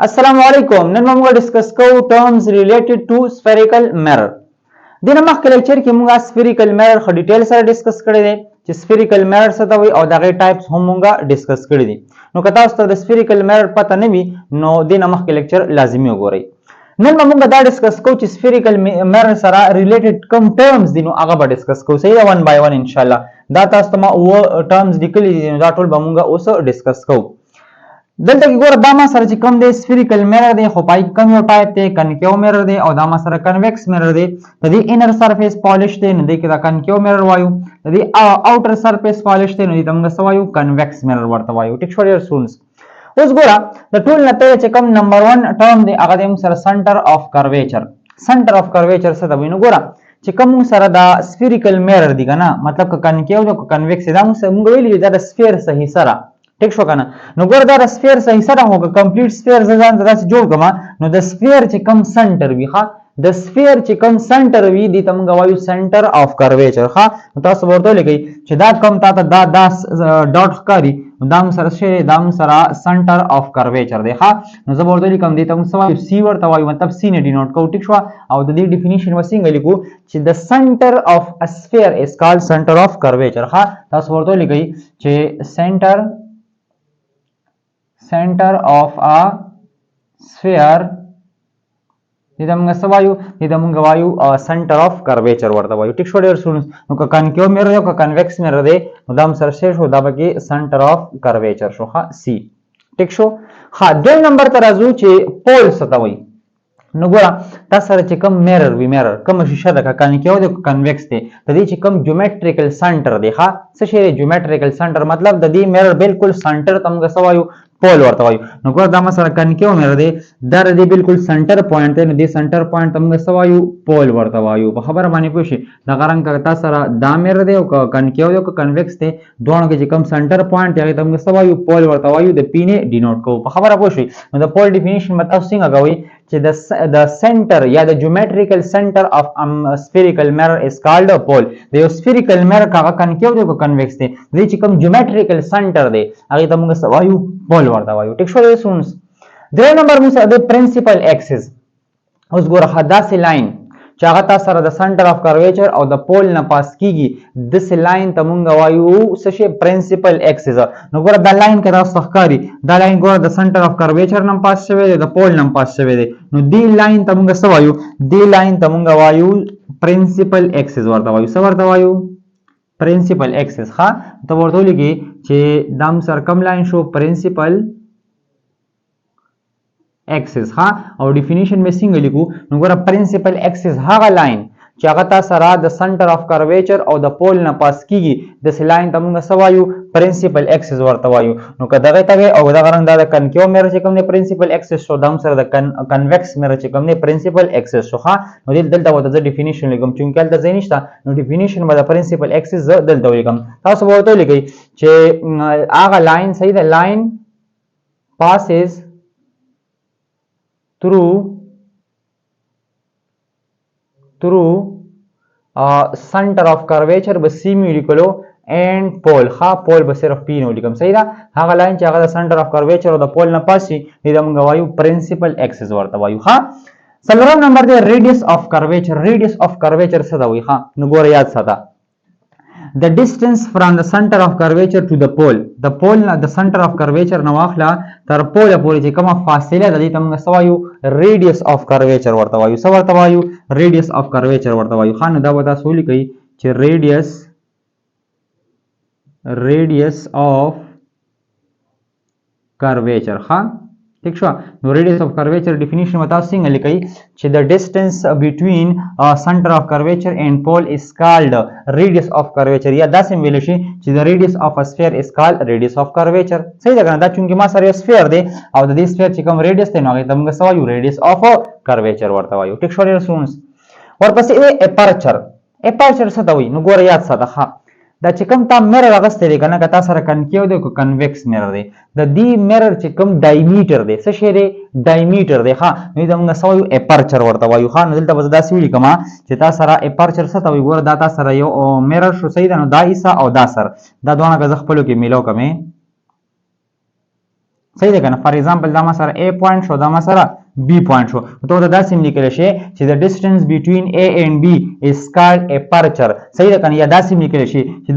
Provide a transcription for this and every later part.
السلام علیکم. نن موږ ډیسکس کوو ټرمز ریلیټډ ټو spherical mirror. د مخکې لیکچر کې موږ spherical mirror خو ډیټیل سره ډیسکس کړی دی چې spherical mirror څه ته وایي او دغه ټایپس هم موږ ډیسکس کړی دي. نو که تاسو ته د spherical mirror پته نه وي نو د مخکې لیکچر لازمي وګورئ. نن موږ دا ډیسکس کوو چې spherical mirror سره ریلیټډ کوم ټرمز دي نو هغه به ډیسکس کوو. صحیح ده، ون بای ون ان شاء الله. دا تاسو ته ما اوه ټرمز لیکلي دي نو دا ټول به موږ اوس ډیسکس کوو. دلته کې ګوره دا ما سره چې کوم دی spherical mirror دی خو پای کې کوم یو ټایپ دی کنکیو mirror دی او دا ما سره کنویکس mirror دی. د دې انر سرفیس پالیش دی نو دې کې دا کنکیو mirror وایو. د دې اوټر سرفیس پالیش دی نو دې موږ څه وایو کنویکس mirror ورته وایو. ټیک شو ډیر سټوډنټس. اوس ګوره د ټول نه ته چې کوم نمبر 1 ټرم دی هغه د موږ سره سنټر اف کرویچر. سنټر اف کرویچر څه ته وایي؟ نو ګوره چې کوم سره دا spherical mirror دی کنه مطلب که کنکیو او کنویکس دا موږ ویلي دا د سفیر صحیح سره ټیک شو کنه. نو ګوره دا د سفیر صحیح سره هوګه کمپلیټ سفیر ځان ته داسې جوړ کړم نو د سفیر چې کوم سنټر وي ښه د سفیر چې کوم سنټر وي دې ته موږ وایو سنټر اف کرویچر. ښه نو تاسو ورته لیکئ چې دا کوم تا ته دا ډاټ ښکاري دا هم سره شی دا هم سره سنټر اف کرویچر دی. ښه نو زه ورته لیکم دې ته موږ څه وایو سی ورته وایو مطلب سی نه ډینوټ کوو. ټیک شو او د دې ډیفینیشن وسنګ لیکو چې د سنټر اف ا سفیر از کالډ سنټر اف کرویچر. ښه تاسو ورته لیکئ چې center of a sphere دې موږ څه وایو؟ دې موږ وایو center of curvature ورته وایو. ټیک شو ډیر سټوډنټس. نو که کنکیو mirror او که کنویکس mirror دی نو دا هم سره شی شو دا به کې center of curvature شو. ښه سی ټیک شو. ها دویم نمبر ته راځو چې پول څه ته وایي. نو ګوره تا سره چې کوم mirror وي mirror کوم شیشه ده که کنکیو دی که کنویکس دی د دې چې کوم جیومټریکل سنټر دی. ښه څه شی دی جیومټریکل سنټر مطلب د دې mirror بالکل سنټر ته موږ څه وایو پول ورته وایو. نو ګوره دا مثلا کنکیو mirror دی دا د دې بالکل سنټر پوینټ دی نو دې سنټر پوینټ ته موږ څه وایو پول ورته وایو. په خبره باندې پوه شئ دغه رنګ که تا سره دا mirror دی او که کنکیو دی او که کنویکس دی دواړو کې چې کوم سنټر پوینټ دی هغې ته موږ څه وایو پول ورته وایو. د پی نه ډینوټ کوو. په خبره پوه شئ. نو د پول ډیفینیشن به تاسو څنګه کوئ چې د سنټر یا د جیومټریکل سنټر اف spherical mirror is called a pole. د یو spherical mirror کاغه کنکیو دی او کنویکس دی د دې چې کوم جیومټریکل سنټر دی هغې ته موږ څه وایو پول ورته وایو. ټیک شو دی سټوډنټس. دریم نمبر موږ سره د پرنسپل ایکسس. اوس ګوره داسې لاین چې هغه تا سره د سنټر اف کرویچر او د پول نه پاس کیږي داسې لاین ته موږ وایو څه شی پرنسپل ایکسس. نو ګوره دا لاین که تاسو ته ښکاري دا لاین ګوره د سنټر اف کرویچر نه پاس شوی دی د پول نه پاس شوی دی نو دې لاین ته موږ څه وایو دې لاین ته موږ وایو پرنسپل ایکسس ورته وایو. څه ورته وایو پرنسپل ایکسس. ښه ته ورته ولیکئ چې دا هم سره کوم لاین شو پرنسپل ایکسس. ها او ډیفینیشن مې څنګه لیکو؟ نو ګوره پرنسپل ایکسس هغه لاین چې هغه تا سره د سنټر اف کرویچر او د پول نه پاس کیږي داسې لاین ته موږ څه وایو پرنسپل ایکسس ورته وایو. نو که دغه ته او دغه رنګ دا د کنکیو mirror چې کوم دی پرنسپل ایکسس شو دا هم سره د کنویکس mirror چې کوم دی پرنسپل ایکسس شو. ها نو دلته ورته زه ډیفینیشن لیکم چونکې هلته ځای نشته نو ډیفینیشن به د پرنسپل ایکسس زه دلته ولیکم. تاسو به ورته ولیکئ چې هغه لاین صحیح ده لاین passes through center of curvature به سی مې لیکلو and pole. ها پول به صرف پی نه ولیکم. صحیح ده هغه لاین چې هغه د سنټر اف کرویچر او د پول نه پاس شي دې ته موږ وایو پرنسپل ایکسس ورته وایو. ها څلورم نمبر دی ریډیوس اف کرویچر. ریډیوس اف کرویچر څه ته وایي؟ ها نو ګوره یاد ساته the distance from the center of curvature to the pole. د پول نه د سنټر اف کرویچر نه واخله تر پوله پورې چې کومه فاصله ده دې ته موږ څه وایو ریډیوس اف کرویچر ورته وایو. څه ورته وایو ریډیوس اف کرویچر ورته وایو. ښه نو دا به تاسو ولیکئ چې ریډیوس اف کرویچر. ښه ٹھیک شو. نو ریډیوس اف کرویچر ډیفینیشن به تاسو څنګه لیکئ چې د ډیسټنس بټوین سنټر اف کرویچر اینڈ پول از کالډ ریډیوس اف کرویچر یا داسې ویل شي چې د ریډیوس اف ا سفیر از کالډ ریډیوس اف کرویچر. صحیح ده کنه دا چونکې ما سره یو سفیر دی او د دې سفیر چې کوم ریډیوس دی نو هغې ته موږ څه وایو ریډیوس اف کرویچر ورته وایو. ټیک شو ډېر سټوډنټس. ورپسې دی اپرچر. اپرچر څه ته وایي؟ نو ګوره یاد ساته ښه دا چې کوم تا mirror اغستی دی که نه که تا سره کنکیو دی که کنویکس mirror دی د دې mirror چې کوم ډایمیټر دی څه شی دی ډایمیټر دی. ښه نو دې ته موږ څه وایو اپرچر ورته وایو. ښه نو دلته به زه داسې ولیکم چې تا سره اپرچر څه ته وایي ګوره دا تا سره یو mirror شو صحیح ده نو دا حصه او دا سر دا دواړه که زه خپلو کې میلاو کړم صحیح ده کنه. فار ایگزامپل دا ما سره A پوینټ شو، دا ما سره B پوینټ شو، ته دا داسې لیکل شي چې the distance between A and B is called aperture. صحیح ده کنه. یا داسې لیکل شي چې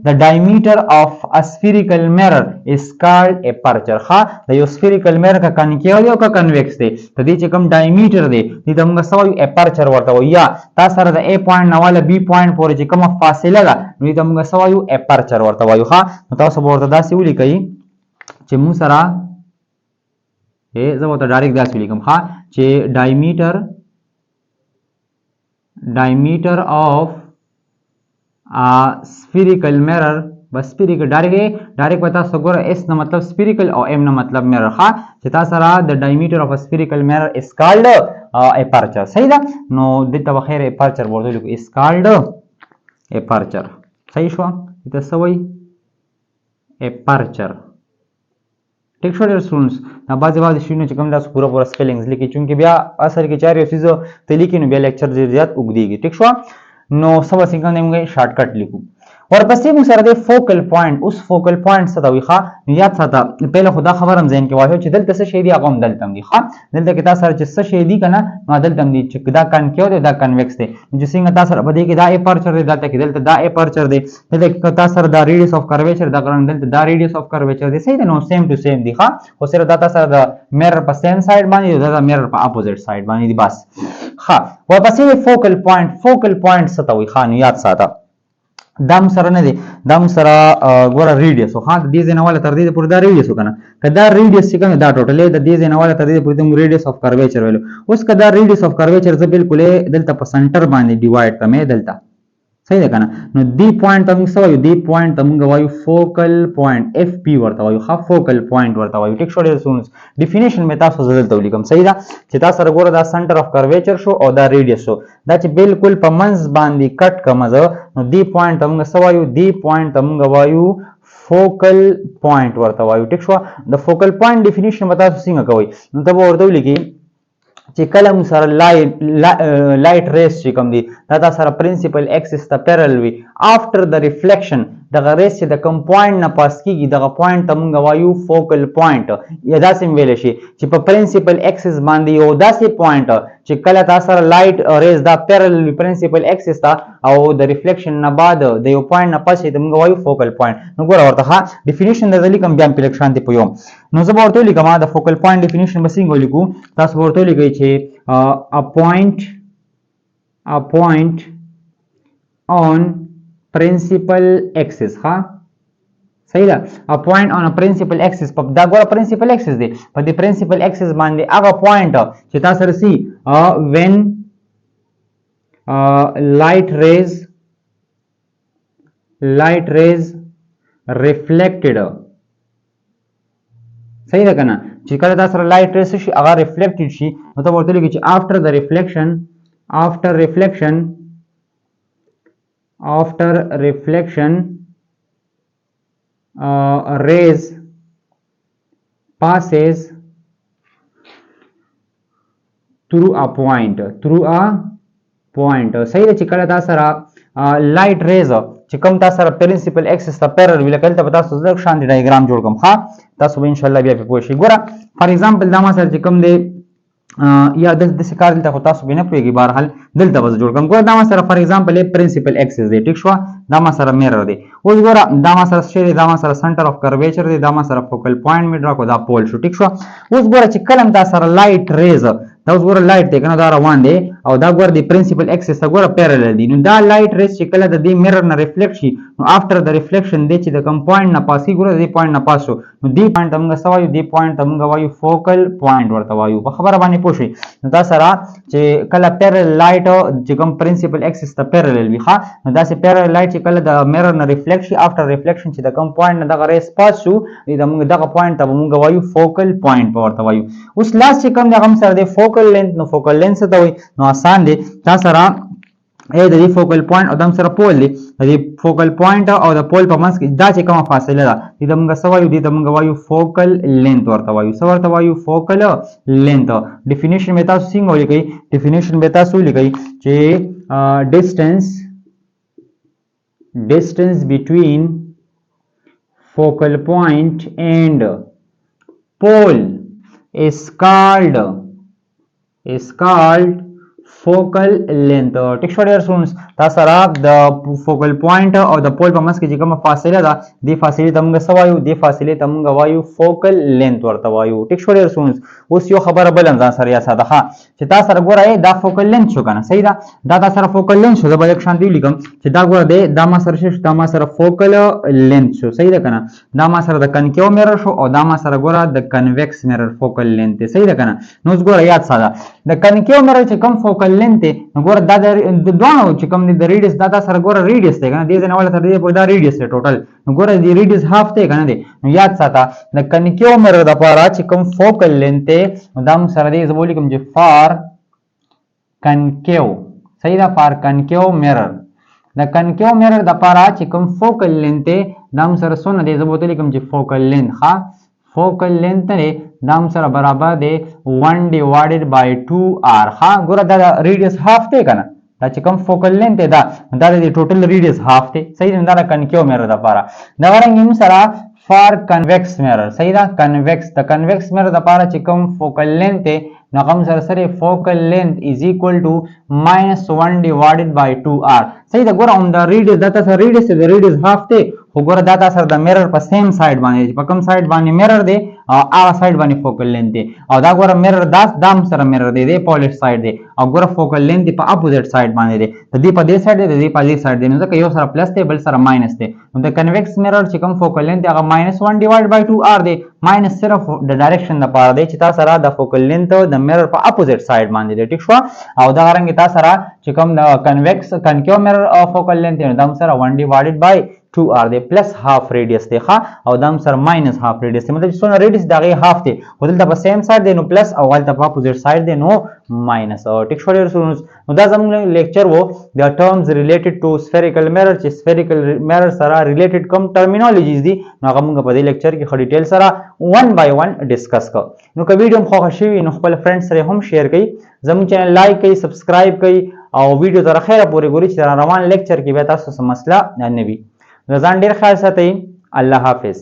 the diameter of a spherical mirror is called aperture. ها د یو spherical mirror کا کنکیو دی او کا کنویکس دی، ته دې چې کوم diameter دی دې ته موږ سوي aperture ورته وایو. یا تا سره د A پوینټ نه والا B پوینټ پورې چې کومه فاصله ده نو دې ته موږ سوي aperture ورته وایو. ها نو تاسو به ورته داسې ولیکئ چې موږ سره زه ورته ډایرکټ داسې ولیکم ها چې diameter of a spherical mirror. بس spherical ډایرکټ پتا څه ګوره S نه مطلب spherical او M نه مطلب mirror. ها چې تاسو سره د diameter of a spherical mirror is called aperture. صحیح ده. نو دته بخیر aperture ورته لیکو is called aperture. صحیح شو. دته سوي aperture. ټیک شو ډیر سټوډنټس. دا بعضی شونه چې کوم تاسو پورا سپیلینګز لیکي چونکه بیا اثر کې چاري سيزو ته لیکي نو بیا لیکچر ډیر زیات وګديږي. ټیک شو. نو سبا څنګه موږ شارټ کټ لیکو. ورپسې موږ سره د فوکل پوینټ. اوس فوکل پوینټ څه دی ښا؟ یاد ساته پهله خدا خبرم ذهن کې واښو چې دلته څه شی دی هغه هم دلته دی ښا. دلته کې تاسو سره چې څه شی دی کنه نو دلته دی چې دا کنکیو دی دا کنویکس دی. چې څنګه تاسو سره بده کې دا اپرچر دی دلته کې دلته دا اپرچر دی دلته کې تاسو سره دا ریډیوس اف کرویچر دا ګران دلته دا ریډیوس اف کرویچر دی. صحیح ده. نو سیم ټو سیم دی ښا. خو سره دا تاسو سره د میرر په سیم سایډ باندې دا میرر په اپوزیټ سایډ باندې دی بس ښا. ورپسې فوکل پوینټ څه ته وي ښا؟ نو یاد ساته دم سره نه دی دم سره ګوره ریډیوس خو د دې ځنواله تر دې پورې دا ریډیوس وکنه کدا ریډیوس چې کنه دا ټوټل د دې ځنواله تر دې پورې د ریډیوس اف کرویچر ویلو. اوس کدا ریډیوس اف کرویچر ز بالکل دلته په سنټر باندې ډیوایډ کمه دلته. صحیح ده کنه. نو دی پوینټ ته موږ سوایو دی پوینټ ته موږ وایو فوکل پوینټ اف پی ورته وایو ښه فوکل پوینټ ورته وایو. ټیک شو ډیر سونس. ډیفینیشن می تاسو زدل ته ولیکم. صحیح ده چې تاسو سره ګوره دا سنټر اف کرویچر شو او دا ریډیوس شو دا چې بالکل په منځ باندې کټ کمزه نو دی پوینټ ته موږ سوایو دی پوینټ ته موږ وایو فوکل پوینټ ورته وایو. ټیک شو. د فوکل پوینټ ډیفینیشن به تاسو څنګه کوئ نو ته ورته ولیکئ چې کله موږ سره لایټ ریس چې کوم دي دا تاسو سره پرنسپل ایکسس ته پیرل وي افټر د ریفلیکشن دغه ریس چې د کوم پوینټ نه پاس کیږي دغه پوینټ ته موږ وایو فوکل پوینټ. یا داسې ویل شي چې په پرنسپل ایکسس باندې یو داسې پوینټ چې کله تاسو سره لایټ ریس دا پیرل وي پرنسپل ایکسس ته او د ریفلیکشن نه بعد د یو پوینټ نه پاس ته موږ وایو فوکل پوینټ. نو ګوره ورته ډیفینیشن د ځلی کوم بیا په لکشان دی پوم. نو زه ورته لیکم دا فوکل پوینټ ډیفینیشن به څنګه لیکو تاسو ورته لیکئ چې a point on principal axis ها. صحیح ده. a point on a principal axis په دا ګوره principal axis دی په دې principal axis باندې هغه پوینټ چې تاسو سره سي when light rays reflected. صحیح ده کنه چې کله تاسو سره لایټ ریس شي هغه ریفلیکټډ شي نو ته ورته لګی چې after reflection rays passes through a point. صحیح ده چې کله تاسو سره لایټ ریز چې کوم تاسو سره پرنسپل ایکسس ته پیرل ویل کله ته تاسو زړه شان دی ډایګرام جوړ کوم ها تاسو به ان شاء الله بیا په پوه شئ. ګوره فار ایگزامپل دا ما سره چې کوم دی یا د سکار دلته تاسو به نه پوهیږئ بهرحال دلته به جوړ کوم. ګوره دا ما سره فار ایگزامپل پرنسپل ایکسس دی. ټیک شو. دا ما سره میرر دی. اوس ګوره دا ما سره شی دی دا ما سره سنټر اف کرویچر دی دا ما سره فوکل پوینټ می ډرا کو دا پول شو. ټیک شو. اوس ګوره چې کلم دا سره لایټ ریز دا اوس ګوره لایټ دی کنه دا روان دی او دا ګوره د پرنسپل ایکسس ته ګوره پیرل دی. نو دا لایټ ریز چې کله د دې میرر نه ریفلیکټ شي نو افټر د ریفلیکشن دی چې د کوم پوینټ نه پاسي ګوره د پوینټ نه پاس شو نو دی پوینټ موږ سوایو دی پوینټ موږ وایو فوکل پوینټ ورته وایو. په خبره باندې پوه شئ. نو دا سره چې کله پیرل لایټ چې کوم پرنسپل ایکسس ته پیرل وي ښا نو دا سه پیرل لایټ چې کله د میرر نه ریفلیکټ شي افټر ریفلیکشن چې د کوم پوینټ نه دغه ریس پاس شو موږ دغه پوینټ ته موږ وایو فوکل پوینټ ورته وایو. اوس لاس چې کوم دغه سره د فوکل لینث نو فوکل لینث ته وایي نو آسان دی تاسو سره د دې فوکل پوینټ او د سره پول دی د فوکل پوینټ او د پول په منځ کې دا چې کومه فاصله ده د موږ سوایو د موږ وایو فوکل لینث ورته وایو. سو ورته وایو فوکل لینث. ډیفینیشن به تاسو څنګه ولیکئ ډیفینیشن به تاسو ولیکئ چې distance between focal point and pole is called focal length. ټیک شو ډیر سټوډنټس تاسو سره د فوکل پوینټ او د پول په منځ کې چې کومه فاصله ده د فاصلې ته موږ سوایو د فاصلې ته موږ وایو فوکل لینث ورته وایو. ټیک شو ډیر سټوډنټس اوس یو خبره بل ځان سره یا ساده ښه چې تاسو سره ګورئ دا فوکل لینث شو کنه صحیح ده دا تاسو سره فوکل لینث شو. زه به یک شان دی لیکم چې دا ګوره دی دا ما سره شو دا ما سره فوکل لینث شو صحیح ده کنه دا ما سره د کنکیو میرر شو او دا ما سره ګوره د کنویکس میرر فوکل لینث دی صحیح ده کنه. نو اوس ګوره یاد ساده د کنکیو میرر چې کوم فوکل لینث دی نو ګوره دا د دوه چې کوم دی د ریډیس دا سره ګوره ریډیس دی کنه دې ځنه ولا تر دې په دا ریډیس دی ټوټل نو ګوره دې ریډیس هاف دی کنه دی. نو یاد ساته د کنکیو میرر د لپاره چې کوم فوکل لینث دی دا هم سره دی زه بولی کوم چې فار کنکیو صحیح ده فار کنکیو میرر د کنکیو میرر د لپاره چې کوم فوکل لینث دی دا هم سره سونه دی زه بولی کوم چې فوکل لینث ها فوکل لینث دی دا هم سره برابر دی 1 ډیوایډډ بای 2r ها ګوره دا ریډیس هاف دی کنه دا چې کوم فوکل لینث دی دا د ټوټل ریډیس هاف دی صحیح ده دا کنکیو میرر د لپاره. دا ورنګ هم سره فار کنویکس میرر صحیح ده کنویکس د کنویکس میرر د لپاره چې کوم فوکل لینث دی نو کوم سره فوکل لینث از ایکوال ټو -1 ډیوایډډ بای 2r صحیح ده. ګوره هم دا ریډیس دا تاسو ریډیس دی ریډیس هاف دی خو ګوره دا تاسو د میرر په سیم سایډ باندې په کوم سایډ باندې میرر دی او هغه سایډ باندې فوکل لینث دی او دا ګوره میرر دام سره میرر دی د پولیش سایډ دی او ګوره فوکل لینث په اپوزیټ سایډ باندې دی د دې په دې سایډ دی د دې په دې سایډ دی نو ځکه یو سره پلس دی بل سره ماینس دی. نو د کنویکس میرر چې کوم فوکل لینث هغه -1 ډیوایډ بای 2r دی ماینس صرف د ډایرکشن لپاره دی چې تاسو سره د فوکل لینث د میرر په اپوزیټ سایډ باندې دی ټیک شو. او دا رنګ تاسو سره چې کوم د کنویکس کنکیو میرر فوکل لینث دی دا سره 1 ډیوایډډ بای 2r دی پلس هاف ریډیس دی ښه او دا سره ماینس هاف ریډیس دی مطلب چې څونه ریډیس دغه هاف دی خو دلته په سیم سایډ دی نو پلس او هلته په اپوزیټ سایډ دی نو ماینس. ټیک شو ډیر سټوډنټس نو دا زموږ لیکچر وو د ټرمز ریلیټډ ټو سفیریکل میرر چې سفیریکل میرر سره ریلیټډ کوم ټرمینالوجیز دي نو هغه موږ په دې لیکچر کې خو ډیټیل سره 1 بای 1 ډیسکس کوو. نو که ویډیو مو خوښ شوي نو خپل فرند سره هم شیر کړئ زموږ چینل لایک کړئ سبسکرایب کړئ او ویډیو تر اخره پورې ګورئ چې روان لیکچر کې به تاسو څه مسله نه وي. ځان ډیر خیال ساتئ. الله حافظ.